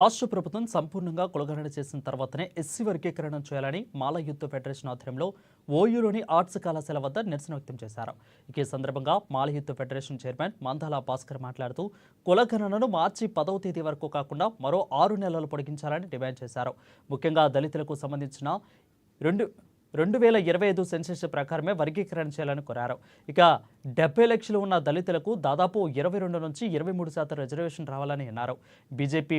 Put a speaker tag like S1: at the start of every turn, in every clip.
S1: రాష్ట్ర ప్రభుత్వం సంపూర్ణంగా కులగణన చేసిన తర్వాతనే ఎస్సీ వర్గీకరణ చేయాలని మాల యూత్ ఫెడరేషన్ ఆధ్వర్యంలో ఓయూలోని ఆర్ట్స్ కళాశాల వద్ద నిరసన వ్యక్తం చేశారు. ఈ సందర్భంగా Mala youth federation chairman Mandala Bhaskar మాట్లాడుతూ కులగణనను మార్చి 10వ తేదీ వరకు కాకుండా మరో 6 నెలలు పొడిగించాలని డిమాండ్ చేశారు. ముఖ్యంగా దళితులకు సంబంధించిన 2025 సెన్సెస్ ప్రకారమే వర్గీకరణ చేయాలని కోరారు. ఇక 70 లక్షలు ఉన్న దళితులకు దాదాపు 22 నుంచి 23% రిజర్వేషన్ రావాలని అన్నారు. బీజేపీ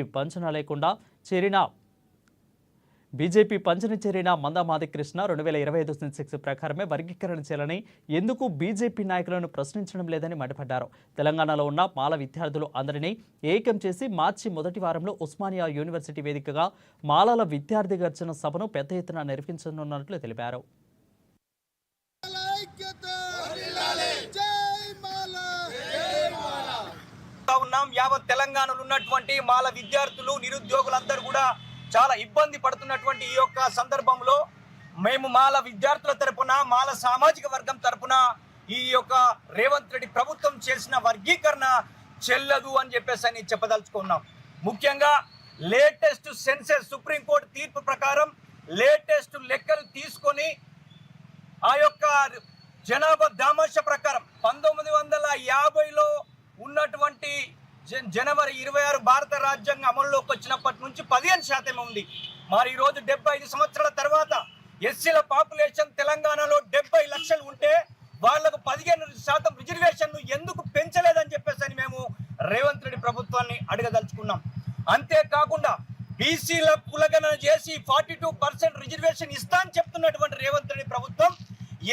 S1: పంచన చేరిన మందా మాదికృష్ణ 2025 సెన్సెస్ ప్రకారమే వర్గీకరణ చేయాలని ఎందుకు బీజేపీ నాయకులను ప్రశ్నించడం లేదని మండిపడ్డారు. తెలంగాణలో ఉన్న మాల విద్యార్థులు అందరినీ ఏకం చేసి మార్చి మొదటి వారంలో ఉస్మానియా యూనివర్సిటీ వేదికగా మాలల విద్యార్థి గర్జన సభను పెద్ద ఎత్తున నిర్వహించనున్నట్లు తెలిపారు.
S2: యావత్ తెలంగాణలో ఉన్నటువంటి మాల విద్యార్థులు నిరుద్యోగులందరూ కూడా చాలా ఇబ్బంది పడుతున్నటువంటి ఈ యొక్క సందర్భంలో మేము మాల విద్యార్థుల తరపున మాల సామాజిక వర్గం తరపున ఈ యొక్క రేవంత్ రెడ్డి ప్రభుత్వం చేసిన వర్గీకరణ చెల్లదు అని చెప్పేసి చెప్పదలుచుకున్నాం. ముఖ్యంగా లేటెస్ట్ సెన్సెస్ సుప్రీంకోర్టు తీర్పు ప్రకారం లేటెస్ట్ లెక్కలు తీసుకొని ఆ యొక్క జనాభా దామాష ప్రకారం 1950లో ఉన్నటువంటి జనవరి 26 భారత రాజ్యాంగం అమల్లోకి వచ్చినప్పటి నుంచి 15% ఉంది. మరి ఈరోజు 75 సంవత్సరాల తర్వాత ఎస్సీల పాపులేషన్ తెలంగాణలో 70 లక్షలు ఉంటే వాళ్లకు 15% రిజర్వేషన్ ఎందుకు పెంచలేదని చెప్పేసి మేము రేవంత్ రెడ్డి ప్రభుత్వాన్ని అడగదలుచుకున్నాం. అంతేకాకుండా బీసీల కులగణన చేసి 42% రిజర్వేషన్ ఇస్తా అని చెప్తున్నటువంటి రేవంత్ రెడ్డి ప్రభుత్వం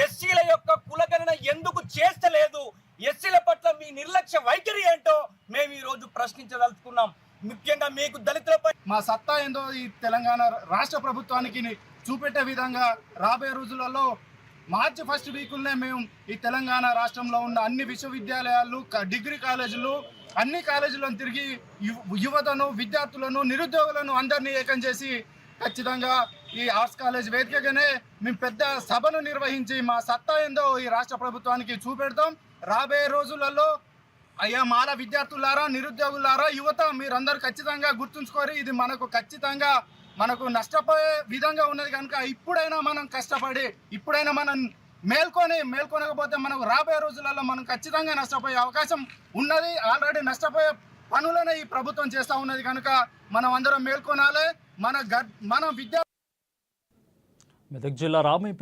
S2: ఎస్సీల యొక్క కులగణన ఎందుకు చేస్తలేదు? ఎస్సీల పట్ల మీ నిర్లక్ష్య వైఖరి ఏంటో మేము ఈ రోజు ప్రశ్నించదలుచుకున్నాం. ముఖ్యంగా మీకు దళితులపై
S3: మా సత్తా ఏందో ఈ తెలంగాణ రాష్ట్ర ప్రభుత్వానికి చూపెట్టే విధంగా రాబోయే రోజులలో మార్చి 1st వీకుల్నే మేము ఈ తెలంగాణ రాష్ట్రంలో ఉన్న అన్ని విశ్వవిద్యాలయాలు, డిగ్రీ కాలేజీలు, అన్ని కాలేజీలను తిరిగి యువతను, విద్యార్థులను, నిరుద్యోగులను అందరినీ ఏకం చేసి ఖచ్చితంగా ఈ ఆర్ట్స్ కాలేజ్ వేదికగానే మేము పెద్ద సభను నిర్వహించి మా సత్తా ఏందో ఈ రాష్ట్ర ప్రభుత్వానికి చూపెడతాం. రాబోయే రోజులలో అయ్యా మాల విద్యార్థులారా, నిరుద్యోగులారా, యువత మీరందరూ ఖచ్చితంగా గుర్తుంచుకోరి. ఇది ఖచ్చితంగా మనకు నష్టపోయే విధంగా ఉన్నది కనుక ఇప్పుడైనా మనం కష్టపడి ఇప్పుడైనా మనం మేల్కొనకపోతే మనకు రాబోయే రోజులలో మనం ఖచ్చితంగా నష్టపోయే అవకాశం ఉన్నది. ఆల్రెడీ నష్టపోయే పనులనే ఈ ప్రభుత్వం చేస్తూ ఉన్నది కనుక మనం అందరం మేల్కొనాలి. మన విద్యా
S1: మెదక్ జిల్లా రామయ్య